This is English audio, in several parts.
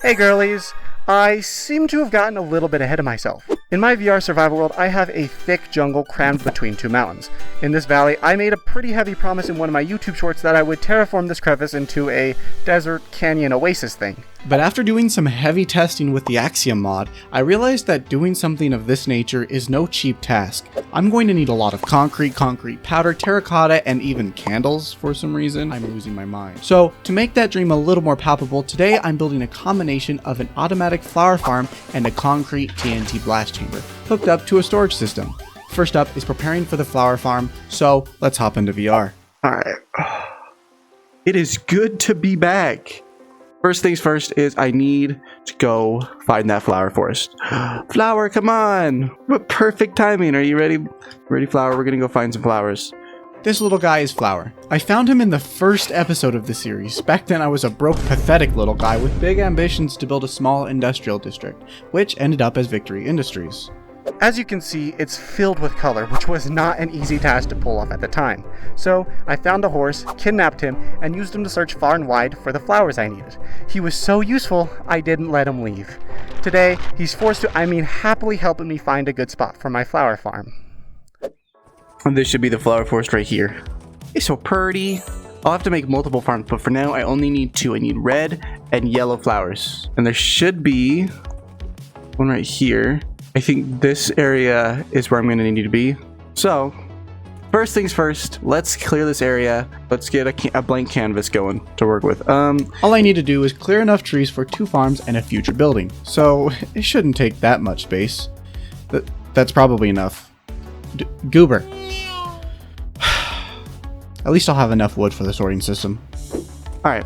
Hey girlies, I seem to have gotten a little bit ahead of myself. In my VR survival world, I have a thick jungle crammed between two mountains. In this valley, I made a pretty heavy promise in one of my YouTube shorts that I would terraform this crevice into a desert canyon oasis thing. But after doing some heavy testing with the Axiom mod, I realized that doing something of this nature is no cheap task. I'm going to need a lot of concrete powder, terracotta, and even candles for some reason. I'm losing my mind. So, to make that dream a little more palpable, today I'm building a combination of an automatic flower farm and a concrete TNT blast chamber, hooked up to a storage system. First up is preparing for the flower farm, so let's hop into VR. Alright. It is good to be back. First things first is I need to go find that flower forest. Flower, come on! What perfect timing. Are you ready? Ready, Flower? We're gonna go find some flowers. This little guy is Flower. I found him in the first episode of the series. Back then I was a broke, pathetic little guy with big ambitions to build a small industrial district, which ended up as Victory Industries. As you can see, it's filled with color, which was not an easy task to pull off at the time. So, I found a horse, kidnapped him, and used him to search far and wide for the flowers I needed. He was so useful, I didn't let him leave. Today, he's forced to, happily helping me find a good spot for my flower farm. And this should be the flower forest right here. It's so pretty. I'll have to make multiple farms, but for now I only need two. I need red and yellow flowers. And there should be one right here. I think this area is where I'm going to need to be. So, first things first, let's clear this area. Let's get a blank canvas going to work with. All I need to do is clear enough trees for 2 farms and a future building. So, it shouldn't take that much space. That's probably enough. Goober. At least I'll have enough wood for the sorting system. Alright,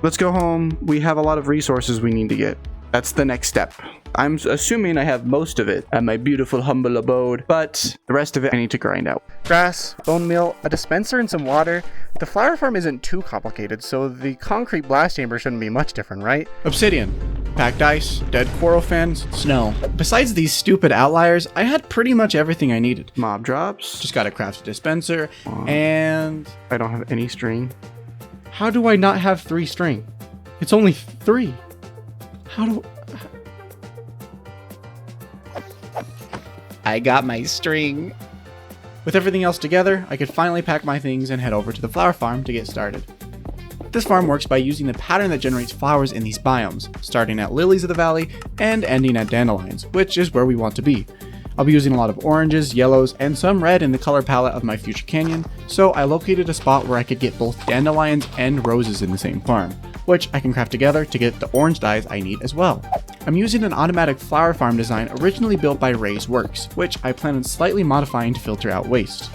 let's go home. We have a lot of resources we need to get. That's the next step. I'm assuming I have most of it at my beautiful humble abode, but the rest of it I need to grind out. Grass, bone meal, a dispenser, and some water. The flower farm isn't too complicated, so the concrete blast chamber shouldn't be much different, right? Obsidian, packed ice, dead coral fans, snow. Besides these stupid outliers, I had pretty much everything I needed. Mob drops. Just gotta craft a dispenser, and... I don't have any string. How do I not have 3 string? It's only 3. How do... I got my string. With everything else together, I could finally pack my things and head over to the flower farm to get started. This farm works by using the pattern that generates flowers in these biomes, starting at lilies of the valley and ending at dandelions, which is where we want to be. I'll be using a lot of oranges, yellows, and some red in the color palette of my future canyon, so I located a spot where I could get both dandelions and roses in the same farm, which I can craft together to get the orange dyes I need as well. I'm using an automatic flower farm design originally built by Ray's Works, which I plan on slightly modifying to filter out waste.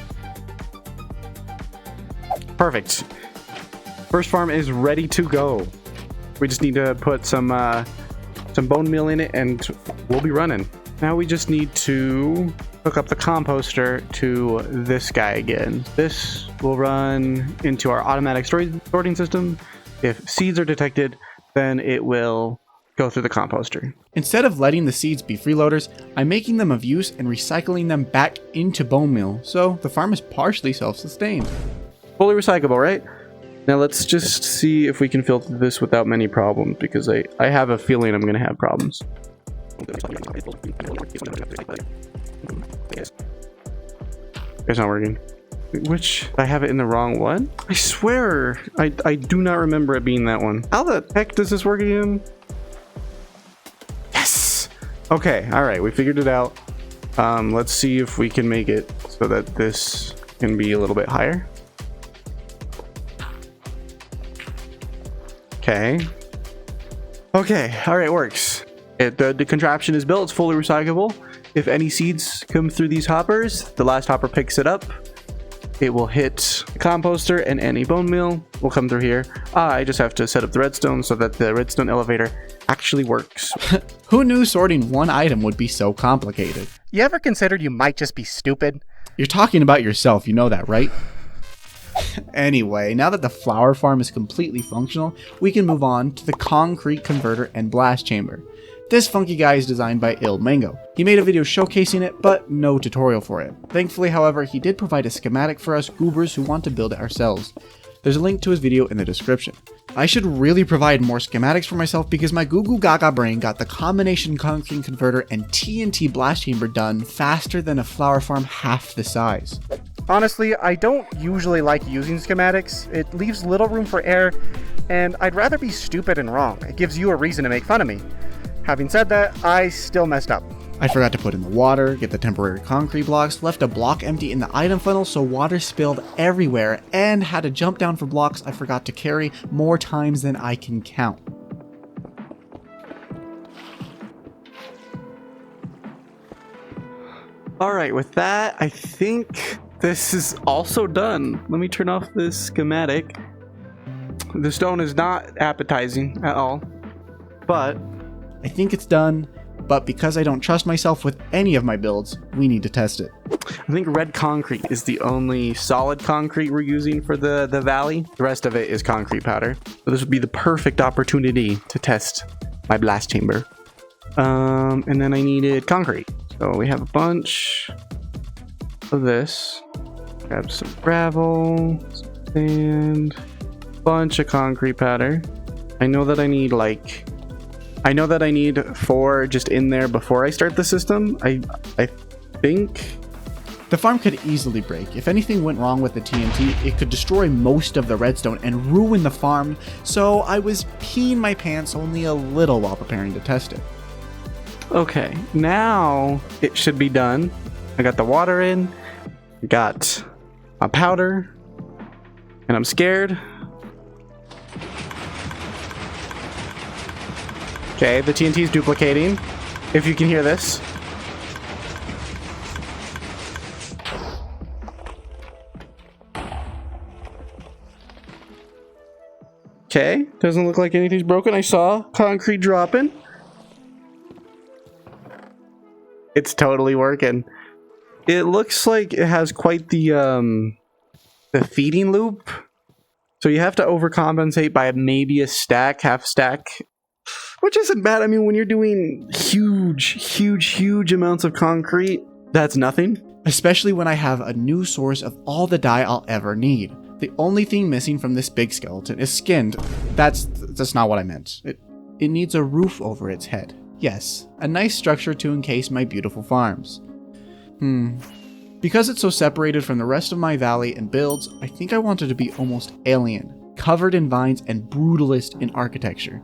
Perfect. First farm is ready to go. We just need to put some bone meal in it and we'll be running. Now we just need to hook up the composter to this guy again. This will run into our automatic sorting system. If seeds are detected, then it will go through the composter. Instead of letting the seeds be freeloaders, I'm making them of use and recycling them back into bone meal, so the farm is partially self-sustained. Fully recyclable, right? Now let's just see if we can filter this without many problems, because I have a feeling I'm going to have problems. It's not working. Which, I have it in the wrong one? I swear, I do not remember it being that one. How the heck does this work again? Yes! Okay, alright, we figured it out. Let's see if we can make it so that this can be a little bit higher. Okay. Okay, alright, works. The contraption is built, it's fully recyclable. If any seeds come through these hoppers, the last hopper picks it up. It will hit the composter and any bone meal will come through here. I just have to set up the redstone so that the redstone elevator actually works. Who knew sorting one item would be so complicated? You ever considered you might just be stupid? You're talking about yourself, you know that, right? Anyway, now that the flower farm is completely functional, we can move on to the concrete converter and blast chamber. This funky guy is designed by Mango. He made a video showcasing it, but no tutorial for it. Thankfully, however, he did provide a schematic for us goobers who want to build it ourselves. There's a link to his video in the description. I should really provide more schematics for myself because my Goo Goo Gaga brain got the combination concrete converter and TNT blast chamber done faster than a flower farm half the size. Honestly, I don't usually like using schematics. It leaves little room for error, and I'd rather be stupid and wrong. It gives you a reason to make fun of me. Having said that, I still messed up. I forgot to put in the water, get the temporary concrete blocks, left a block empty in the item funnel so water spilled everywhere, and had to jump down for blocks I forgot to carry more times than I can count. Alright, with that, I think this is also done. Let me turn off this schematic. The stone is not appetizing at all, but I think it's done, but because I don't trust myself with any of my builds, we need to test it. I think red concrete is the only solid concrete we're using for the valley. The rest of it is concrete powder. So this would be the perfect opportunity to test my blast chamber. And then I needed concrete. So we have a bunch of this. Grab some gravel, some sand, bunch of concrete powder. I know that I need 4 just in there before I start the system. I think The farm could easily break. If anything went wrong with the TNT, it could destroy most of the redstone and ruin the farm, so I was peeing my pants only a little while preparing to test it. Okay, now it should be done. I got the water in, got my powder, and I'm scared. Okay, the TNT is duplicating, if you can hear this. Okay, doesn't look like anything's broken. I saw concrete dropping. It's totally working. It looks like it has quite the feeding loop. So you have to overcompensate by maybe a stack, half stack, which isn't bad. I mean, when you're doing huge amounts of concrete, that's nothing. Especially when I have a new source of all the dye I'll ever need. The only thing missing from this big skeleton is skinned. That's not what I meant. It needs a roof over its head. Yes, a nice structure to encase my beautiful farms. Because it's so separated from the rest of my valley and builds, I think I want it to be almost alien, covered in vines and brutalist in architecture.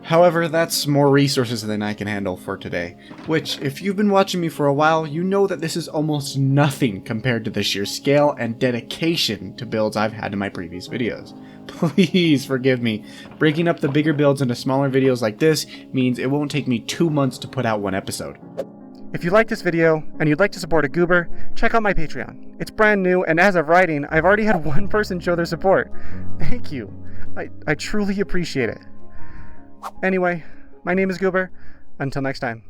However, that's more resources than I can handle for today, which, if you've been watching me for a while, you know that this is almost nothing compared to the sheer scale and dedication to builds I've had in my previous videos. Please forgive me. Breaking up the bigger builds into smaller videos like this means it won't take me 2 months to put out one episode. If you like this video and you'd like to support a goober, check out my Patreon. It's brand new, and as of writing, I've already had one person show their support. Thank you. I truly appreciate it. Anyway, my name is Goober. Until next time.